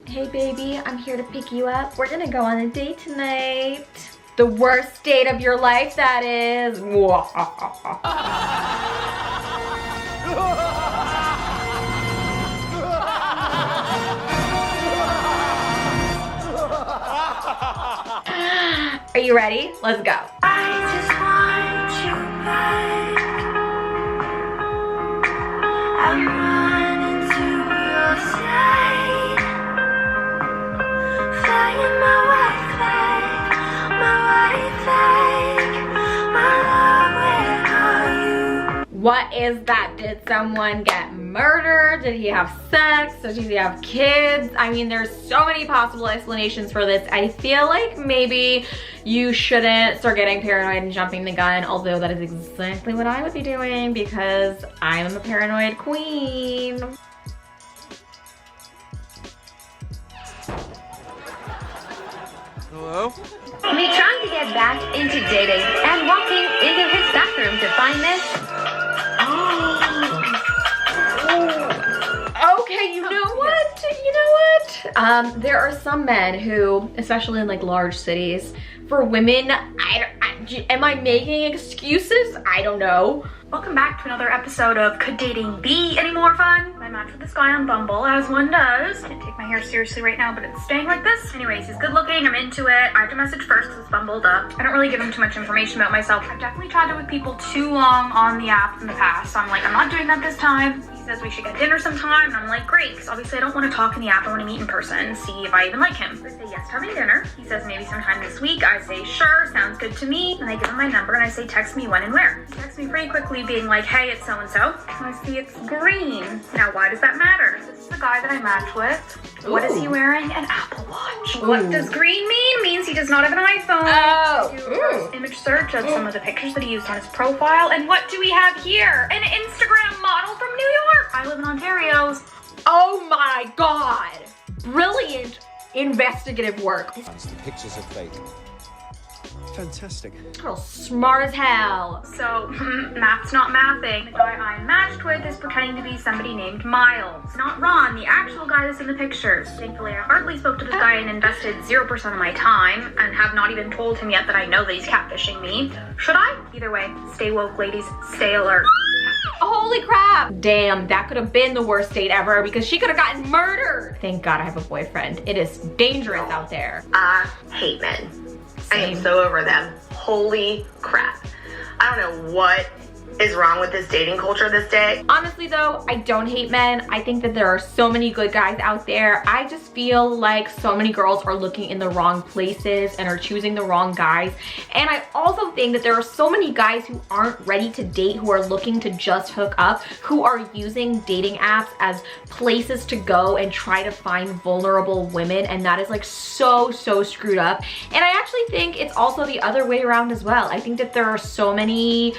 Hey baby, I'm here to pick you up. We're gonna go on a date tonight. The worst date of your life, that is. Are you ready? Let's go. I just want you back. I'm running to your side. Flying my white flag, my love, where are you? What is that? Did someone get murdered? Did he have sex? Did he have kids? I mean, there's so many possible explanations for this. I feel like maybe you shouldn't start getting paranoid and jumping the gun, although that is exactly what I would be doing because I'm a paranoid queen. Hello? Me trying to get back into dating and walking into his bathroom to find this. Okay, you know what? There are some men who, especially in like large cities, for women, am I making excuses? I don't know. Welcome back to another episode of Could Dating Be Any More Fun? I matched with this guy on Bumble, as one does. Can't take my hair seriously right now, but it's staying like this. Anyways, he's good looking, I'm into it. I have to message first because it's Bumbled up. I don't really give him too much information about myself. I've definitely chatted with people too long on the app in the past, so I'm like, I'm not doing that this time. He says we should get dinner sometime, and I'm like, great, because obviously I don't want to talk in the app, I want to meet in person, see if I even like him. I say yes to having dinner. He says maybe sometime this week. I say sure, sounds good to me, and I give him my number and I say text me when and where. He texts me pretty quickly being like, hey, it's so-and-so, and I see it's green. Now, why does that matter? This is the guy that I matched with. What is he wearing? An Apple Watch. Ooh. What does green mean? Means he does not have an iPhone. Oh. Do a reverse image search of some of the pictures that he used on his profile, and what do we have here? An Instagram model from New York. I live in Ontario. Oh my God. Brilliant investigative work. The pictures are fake. Fantastic. Girl, smart as hell. So, math's not mathing. The guy I matched with is pretending to be somebody named Miles. Not Ron, the actual guy that's in the pictures. Thankfully, I hardly spoke to this guy and invested 0% of my time, and have not even told him yet that I know that he's catfishing me. Should I? Either way, stay woke, ladies. Stay alert. Holy crap. Damn, that could have been the worst date ever because she could have gotten murdered. Thank God I have a boyfriend. It is dangerous out there. I hate men. I am so over them. Holy crap. I don't know what is wrong with this dating culture this day. Honestly though, I don't hate men. I think that there are so many good guys out there. I just feel like so many girls are looking in the wrong places and are choosing the wrong guys. And I also think that there are so many guys who aren't ready to date, who are looking to just hook up, who are using dating apps as places to go and try to find vulnerable women. And that is like so screwed up. And I actually think it's also the other way around as well. I think that there are so many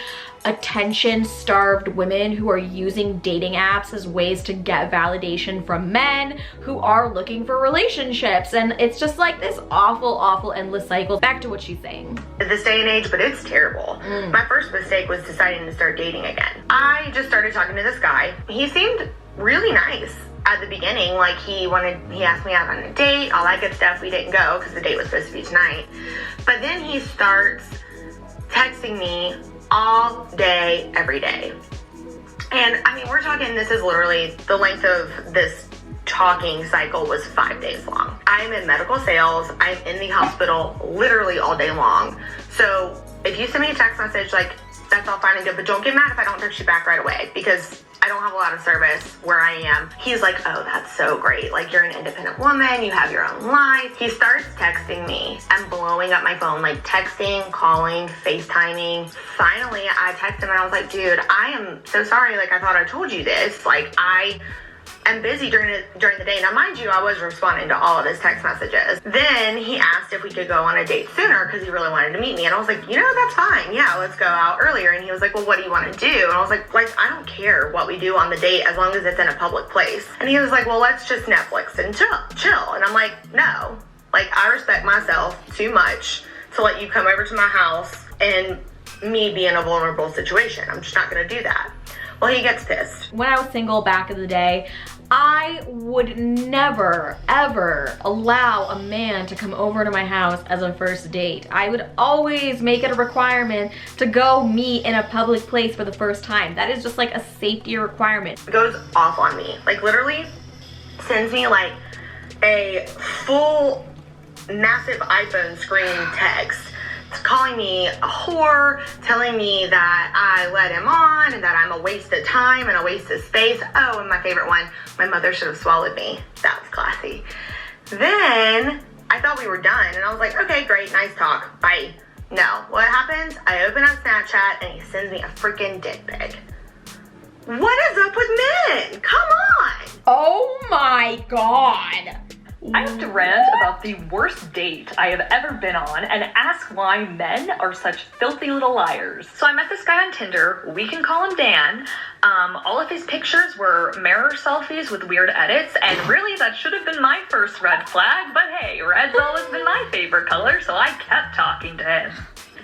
attention-starved women who are using dating apps as ways to get validation from men who are looking for relationships, and it's just like this awful endless cycle. Back to what she's saying. This day and age, but it's terrible. My first mistake was deciding to start dating again. I just started talking to this guy. He seemed really nice at the beginning. Like he asked me out on a date, all that good stuff. We didn't go because the date was supposed to be tonight. But then he starts texting me all day, every day. And I mean, we're talking, this is literally, the length of this talking cycle was 5 days long. I'm in medical sales. I'm in the hospital literally all day long. So if you send me a text message, like, that's all fine and good, but don't get mad if I don't text you back right away, because I don't have a lot of service where I am. He's like, oh, that's so great. Like, you're an independent woman, you have your own life. He starts texting me and blowing up my phone, like texting, calling, FaceTiming. Finally, I texted him and I was like, dude, I am so sorry. Like, I thought I told you this. Like, I am busy during the day. Now, mind you, I was responding to all of his text messages. Then he asked if we could go on a date sooner because he really wanted to meet me. And I was like, that's fine. Yeah, let's go out earlier. And he was like, well, what do you want to do? And I was like, I don't care what we do on the date as long as it's in a public place. And he was like, well, let's just Netflix and chill. And I'm like, no. Like, I respect myself too much to let you come over to my house and me be in a vulnerable situation. I'm just not going to do that. Well, he gets pissed. When I was single back in the day, I would never, ever allow a man to come over to my house as a first date. I would always make it a requirement to go meet in a public place for the first time. That is just like a safety requirement. Goes off on me. Like literally sends me like a full massive iPhone screen text calling me a whore, telling me that I let him on and that I'm a waste of time and a waste of space. Oh, and my favorite one, my mother should have swallowed me. That was classy. Then I thought we were done and I was like, okay, great, nice talk, bye. No, what happens? I open up Snapchat and he sends me a freaking dick pic. What is up with men? Come on. Oh my God. I have to rant about the worst date I have ever been on and ask why men are such filthy little liars. So I met this guy on Tinder. We can call him Dan. All of his pictures were mirror selfies with weird edits, and really that should have been my first red flag, but hey, red's always been my favorite color, so I kept talking to him.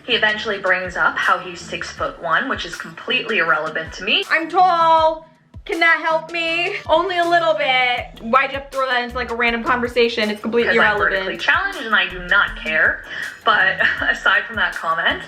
He eventually brings up how he's 6'1", which is completely irrelevant to me. I'm tall. Can that help me? Only a little bit. Why'd you have to throw that into like a random conversation? It's completely Because I'm vertically irrelevant. challenged and I do not care. But aside from that comment,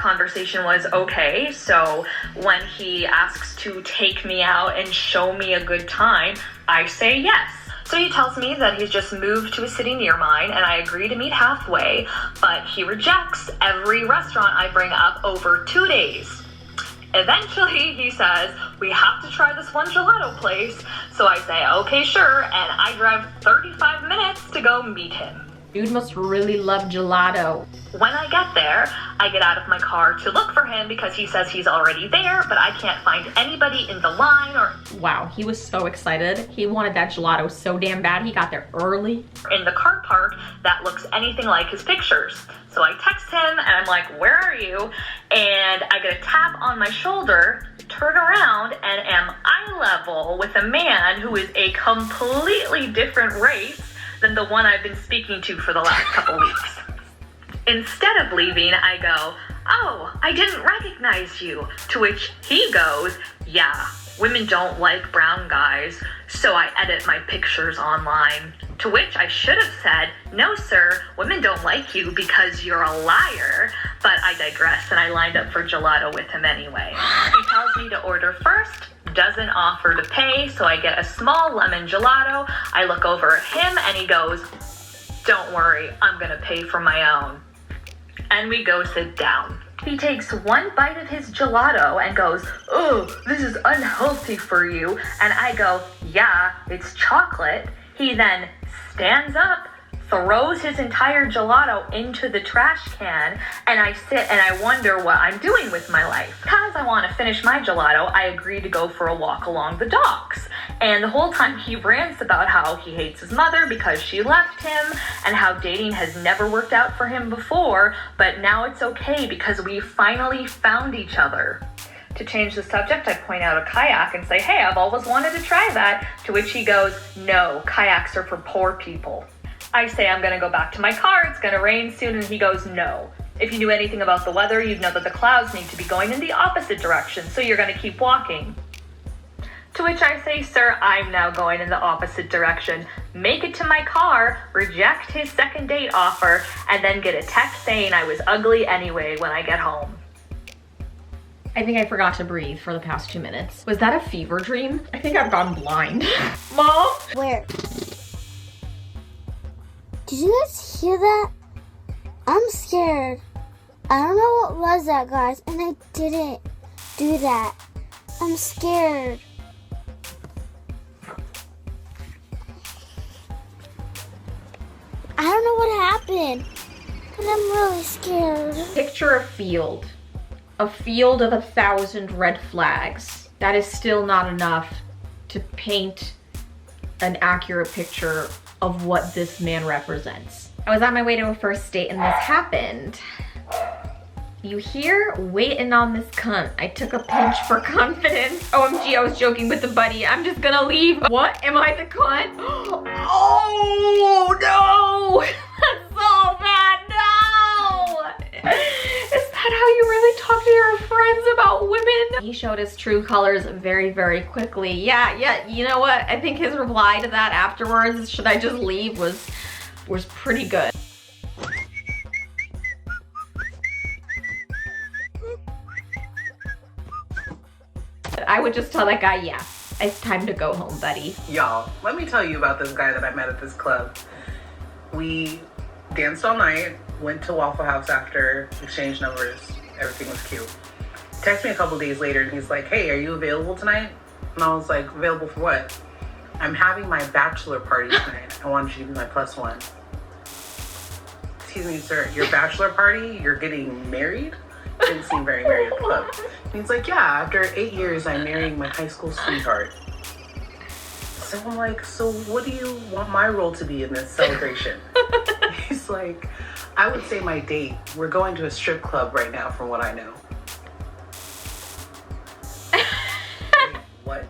conversation was okay. So when he asks to take me out and show me a good time, I say yes. So he tells me that he's just moved to a city near mine and I agree to meet halfway, but he rejects every restaurant I bring up over 2 days. Eventually, he says, we have to try this one gelato place. So I say, okay, sure, and I drive 35 minutes to go meet him. Dude must really love gelato. When I get there, I get out of my car to look for him because he says he's already there, but I can't find anybody in the line or Wow, he was so excited. He wanted that gelato so damn bad. He got there early. in the car park that looks anything like his pictures. So I text him and I'm like, where are you? And I get a tap on my shoulder, turn around, and am eye level with a man who is a completely different race than the one I've been speaking to for the last couple weeks. Instead of leaving, I go, oh, I didn't recognize you. To which he goes, yeah, women don't like brown guys, so I edit my pictures online. To which I should have said, no sir, women don't like you because you're a liar. But I digress and I lined up for gelato with him anyway. He tells me to order first, doesn't offer to pay, so I get a small lemon gelato. I look over at him and he goes, don't worry, I'm gonna pay for my own. And we go sit down. He takes one bite of his gelato and goes, oh, this is unhealthy for you. And I go, yeah, it's chocolate. He then stands up, throws his entire gelato into the trash can, and I sit and I wonder what I'm doing with my life. Because I want to finish my gelato, I agree to go for a walk along the docks. And the whole time he rants about how he hates his mother because she left him, and how dating has never worked out for him before, but now it's okay because we finally found each other. To change the subject, I point out a kayak and say, hey, I've always wanted to try that. To which he goes, no, kayaks are for poor people. I say I'm gonna go back to my car, it's gonna rain soon, and he goes, no. If you knew anything about the weather, you'd know that the clouds need to be going in the opposite direction, so you're gonna keep walking. To which I say, sir, I'm now going in the opposite direction, make it to my car, reject his second date offer, and then get a text saying I was ugly anyway when I get home. I think I forgot to breathe for the past 2 minutes. Was that a fever dream? I think I've gone blind. Mom? Where? Did you guys hear that? I'm scared. I don't know what was that, guys, and I didn't do that. I'm scared. I don't know what happened, but I'm really scared. Picture a field. A field of 1,000 red flags. That is still not enough to paint an accurate picture of what this man represents. I was on my way to a first date and this happened. You hear? Waiting on this cunt. I took a pinch for confidence. OMG, I was joking with the buddy. I'm just gonna leave. What? Am I the cunt? Oh, no! That's so bad, no! Is that how you really talk to your friends about women? he showed his true colors very, very quickly. Yeah, you know what? I think his reply to that afterwards, should I just leave, was pretty good. I would just tell that guy, yeah, it's time to go home, buddy. Y'all, let me tell you about this guy that I met at this club. We danced all night, went to Waffle House after, exchanged numbers, everything was cute. Texted me a couple days later and he's like, hey, are you available tonight? And I was like, available for what? I'm having my bachelor party tonight. I want you to be my +1. Excuse me, sir, your bachelor party? You're getting married? Didn't seem very married at the club. And he's like, yeah, after 8 years, I'm marrying my high school sweetheart. So I'm like, so what do you want my role to be in this celebration? He's like, I would say my date. We're going to a strip club right now from what I know. Wait, what?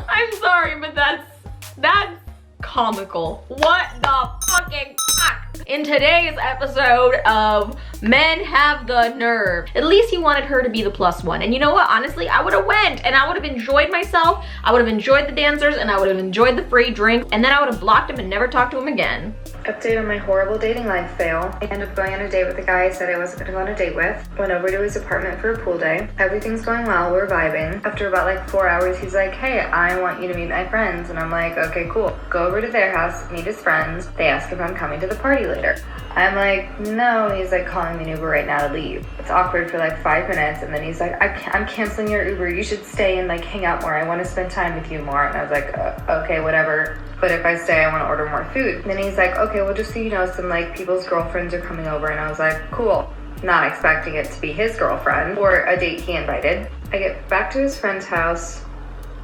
I'm sorry, but that's comical. What the fucking fuck? In today's episode of Men Have the Nerve, at least he wanted her to be the +1. And you know what? Honestly, I would have went and I would have enjoyed myself. I would have enjoyed the dancers and I would have enjoyed the free drink. And then I would have blocked him and never talked to him again. Update on my horrible dating life fail. I ended up going on a date with the guy I said I wasn't going to go on a date with. Went over to his apartment for a pool day. Everything's going well. We're vibing. After about like 4 hours, he's like, hey, I want you to meet my friends. And I'm like, okay, cool. Go over to their house, meet his friends. They ask if I'm coming to the party later. I'm like, no. He's like calling me an Uber right now to leave. It's awkward for like 5 minutes. And then he's like, I'm canceling your Uber. You should stay and like hang out more. I want to spend time with you more. And I was like, okay, whatever. But if I stay, I want to order more food. And then he's like, okay, well, just so you know, some like people's girlfriends are coming over. And I was like, cool. Not expecting it to be his girlfriend or a date he invited. I get back to his friend's house,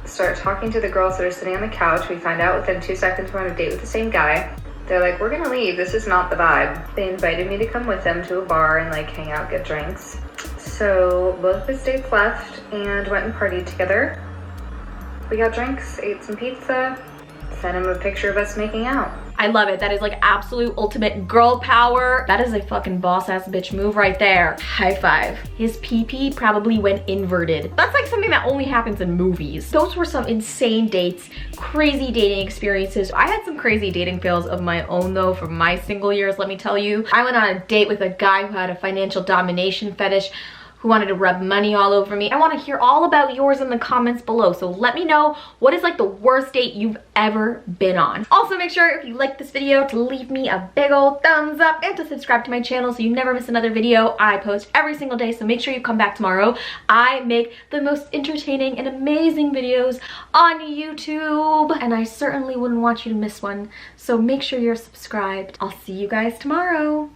start talking to the girls that are sitting on the couch. We find out within 2 seconds we're on a date with the same guy. They're like, we're gonna leave. This is not the vibe. They invited me to come with them to a bar and like hang out, get drinks. So both of his dates left and went and partied together. We got drinks, ate some pizza, sent him a picture of us making out. I love it. That is like absolute ultimate girl power. That is a fucking boss ass bitch move right there. High five. His pee-pee probably went inverted. That's like something that only happens in movies. Those were some insane dates, crazy dating experiences. I had some crazy dating fails of my own though from my single years, let me tell you. I went on a date with a guy who had a financial domination fetish, who wanted to rub money all over me. I want to hear all about yours in the comments below. So let me know what is like the worst date you've ever been on. Also make sure if you like this video to leave me a big old thumbs up and to subscribe to my channel so you never miss another video. I post every single day, so make sure you come back tomorrow. I make the most entertaining and amazing videos on YouTube and I certainly wouldn't want you to miss one. So make sure you're subscribed. I'll see you guys tomorrow.